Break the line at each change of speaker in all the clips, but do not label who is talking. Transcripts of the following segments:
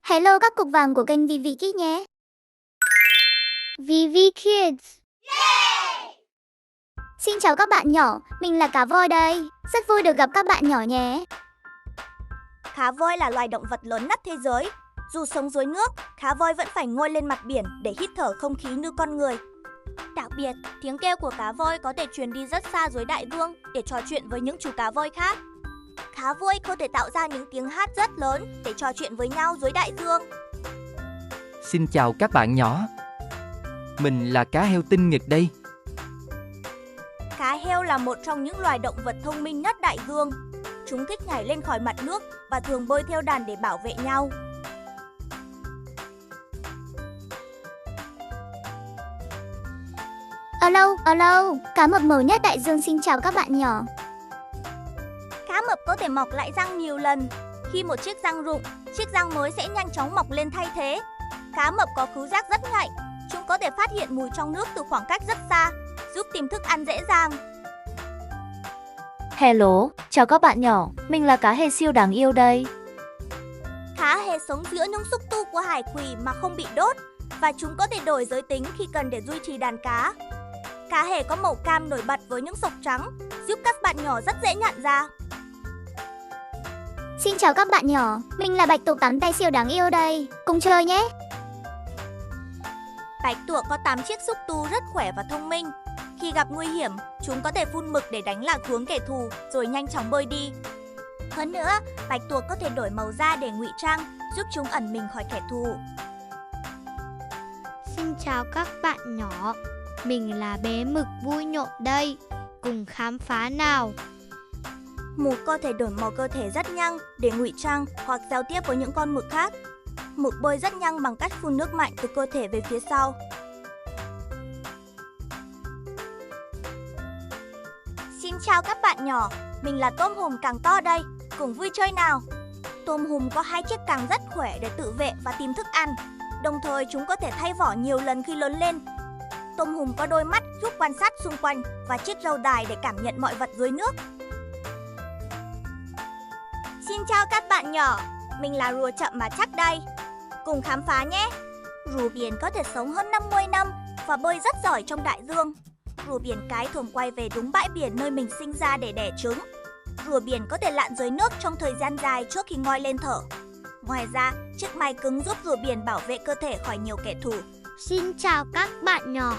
Hello các cục vàng của kênh VV Kids nhé. VV Kids. Xin chào các bạn nhỏ, mình là cá voi đây. Rất vui được gặp các bạn nhỏ nhé.
Cá voi là loài động vật lớn nhất thế giới. Dù sống dưới nước, cá voi vẫn phải ngoi lên mặt biển để hít thở không khí như con người. Đặc biệt, tiếng kêu của cá voi có thể truyền đi rất xa dưới đại dương để trò chuyện với những chú cá voi khác. Cá voi có thể tạo ra những tiếng hát rất lớn để trò chuyện với nhau dưới đại dương.
Xin chào các bạn nhỏ. Mình là cá heo tinh nghịch đây.
Cá heo là một trong những loài động vật thông minh nhất đại dương. Chúng thích nhảy lên khỏi mặt nước và thường bơi theo đàn để bảo vệ nhau.
Alo, cá mập màu nhất đại dương xin chào các bạn nhỏ.
Cá mập có thể mọc lại răng nhiều lần. Khi một chiếc răng rụng, chiếc răng mới sẽ nhanh chóng mọc lên thay thế. Cá mập có khứu giác rất nhạy. Chúng có thể phát hiện mùi trong nước từ khoảng cách rất xa, giúp tìm thức ăn dễ dàng.
Hello, chào các bạn nhỏ, mình là cá hề siêu đáng yêu đây.
Cá hề sống giữa những xúc tu của hải quỷ mà không bị đốt, và chúng có thể đổi giới tính khi cần để duy trì đàn cá. Cá hề có màu cam nổi bật với những sọc trắng, giúp các bạn nhỏ rất dễ nhận ra.
Xin chào các bạn nhỏ, mình là bạch tuộc 8 tay siêu đáng yêu đây. Cùng chơi nhé.
Bạch tuộc có 8 chiếc xúc tu rất khỏe và thông minh. Khi gặp nguy hiểm, chúng có thể phun mực để đánh lạc hướng kẻ thù rồi nhanh chóng bơi đi. Hơn nữa, bạch tuộc có thể đổi màu da để ngụy trang, giúp chúng ẩn mình khỏi kẻ thù.
Xin chào các bạn nhỏ, mình là bé mực vui nhộn đây, cùng khám phá nào.
Mực có thể đổi màu cơ thể rất nhanh để ngụy trang hoặc giao tiếp với những con mực khác. Mực bơi rất nhanh bằng cách phun nước mạnh từ cơ thể về phía sau. Xin chào các bạn nhỏ, mình là tôm hùm càng to đây, cùng vui chơi nào. Tôm hùm có 2 chiếc càng rất khỏe để tự vệ và tìm thức ăn. Đồng thời chúng có thể thay vỏ nhiều lần khi lớn lên. Tôm hùm có đôi mắt giúp quan sát xung quanh và chiếc râu dài để cảm nhận mọi vật dưới nước. Xin chào các bạn nhỏ, mình là rùa chậm mà chắc đây. Cùng khám phá nhé. Rùa biển có thể sống hơn 50 năm và bơi rất giỏi trong đại dương. Rùa biển cái thường quay về đúng bãi biển nơi mình sinh ra để đẻ trứng. Rùa biển có thể lặn dưới nước trong thời gian dài trước khi ngoi lên thở. Ngoài ra, chiếc mai cứng giúp rùa biển bảo vệ cơ thể khỏi nhiều kẻ thù.
Xin chào các bạn nhỏ,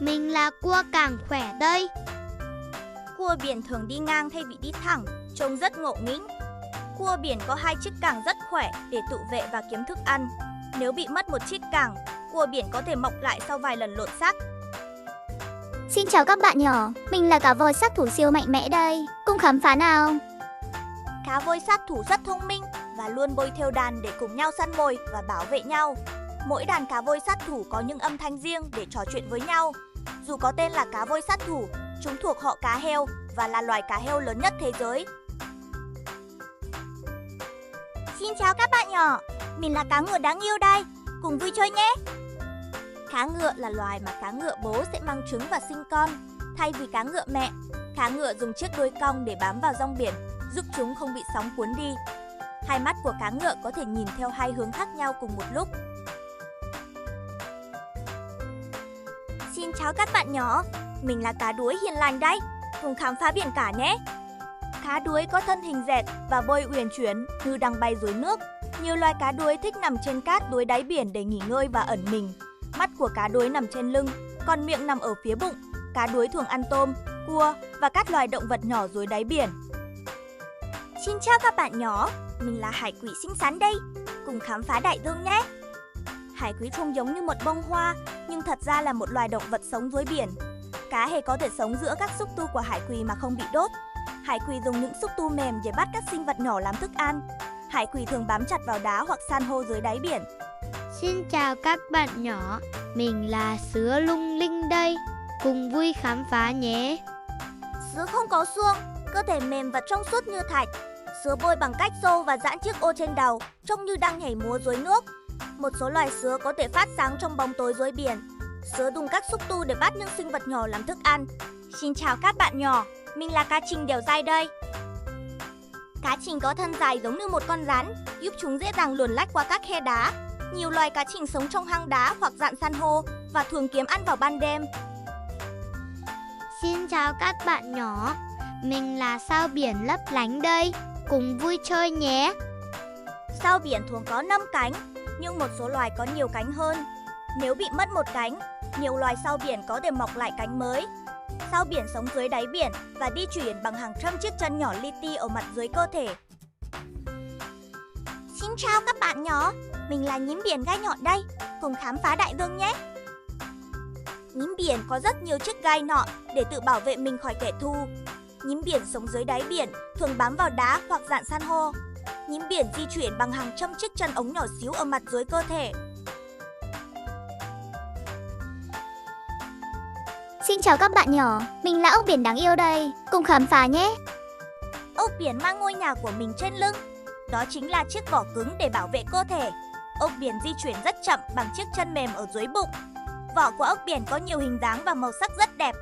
mình là cua càng khỏe đây.
Cua biển thường đi ngang thay vì đi thẳng, trông rất ngộ nghĩnh. Cua biển có 2 chiếc càng rất khỏe để tự vệ và kiếm thức ăn. Nếu bị mất một chiếc càng, cua biển có thể mọc lại sau vài lần lột xác.
Xin chào các bạn nhỏ, mình là cá voi sát thủ siêu mạnh mẽ đây. Cùng khám phá nào.
Cá voi sát thủ rất thông minh và luôn bơi theo đàn để cùng nhau săn mồi và bảo vệ nhau. Mỗi đàn cá voi sát thủ có những âm thanh riêng để trò chuyện với nhau. Dù có tên là cá voi sát thủ, chúng thuộc họ cá heo và là loài cá heo lớn nhất thế giới. Xin chào các bạn nhỏ, mình là cá ngựa đáng yêu đây, cùng vui chơi nhé. Cá ngựa là loài mà cá ngựa bố sẽ mang trứng và sinh con. Thay vì cá ngựa mẹ, cá ngựa dùng chiếc đuôi cong để bám vào rong biển, giúp chúng không bị sóng cuốn đi. 2 mắt của cá ngựa có thể nhìn theo 2 hướng khác nhau cùng một lúc. Xin chào các bạn nhỏ, mình là cá đuối hiền lành đấy, cùng khám phá biển cả nhé. Cá đuối có thân hình dẹt và bơi uyển chuyển như đang bay dưới nước. Nhiều loài cá đuối thích nằm trên cát dưới đáy biển để nghỉ ngơi và ẩn mình. Mắt của cá đuối nằm trên lưng, còn miệng nằm ở phía bụng. Cá đuối thường ăn tôm, cua và các loài động vật nhỏ dưới đáy biển. Xin chào các bạn nhỏ, mình là hải quỷ xinh xắn đây, cùng khám phá đại dương nhé. Hải quỷ trông giống như một bông hoa, nhưng thật ra là một loài động vật sống dưới biển. Cá hề có thể sống giữa các xúc tu của hải quỷ mà không bị đốt. Hải quỷ dùng những xúc tu mềm để bắt các sinh vật nhỏ làm thức ăn. Hải quỷ thường bám chặt vào đá hoặc san hô dưới đáy biển.
Xin chào các bạn nhỏ, mình là sứa lung linh đây, cùng vui khám phá nhé.
Sứa không có xương, cơ thể mềm và trong suốt như thạch. Sứa bơi bằng cách xô và giãn chiếc ô trên đầu, trông như đang nhảy múa dưới nước. Một số loài sứa có thể phát sáng trong bóng tối dưới biển. Sứa dùng các xúc tu để bắt những sinh vật nhỏ làm thức ăn. Xin chào các bạn nhỏ, mình là cá trình đèo dai đây. Cá trình có thân dài giống như một con rắn, giúp chúng dễ dàng luồn lách qua các khe đá. Nhiều loài cá trình sống trong hang đá hoặc rạn san hô và thường kiếm ăn vào ban đêm.
Xin chào các bạn nhỏ, mình là sao biển lấp lánh đây, cùng vui chơi nhé.
Sao biển thường có 5 cánh, nhưng một số loài có nhiều cánh hơn. Nếu bị mất một cánh, nhiều loài sao biển có thể mọc lại cánh mới. Sao biển sống dưới đáy biển và di chuyển bằng hàng trăm chiếc chân nhỏ li ti ở mặt dưới cơ thể. Xin chào các bạn nhỏ, mình là nhím biển gai nhọn đây, cùng khám phá đại dương nhé. Nhím biển có rất nhiều chiếc gai nhọn để tự bảo vệ mình khỏi kẻ thù. Nhím biển sống dưới đáy biển, thường bám vào đá hoặc rạn san hô. Nhím biển di chuyển bằng hàng trăm chiếc chân ống nhỏ xíu ở mặt dưới cơ thể.
Xin chào các bạn nhỏ, mình là ốc biển đáng yêu đây, cùng khám phá nhé.
Ốc biển mang ngôi nhà của mình trên lưng. Đó chính là chiếc vỏ cứng để bảo vệ cơ thể. Ốc biển di chuyển rất chậm bằng chiếc chân mềm ở dưới bụng. Vỏ của ốc biển có nhiều hình dáng và màu sắc rất đẹp.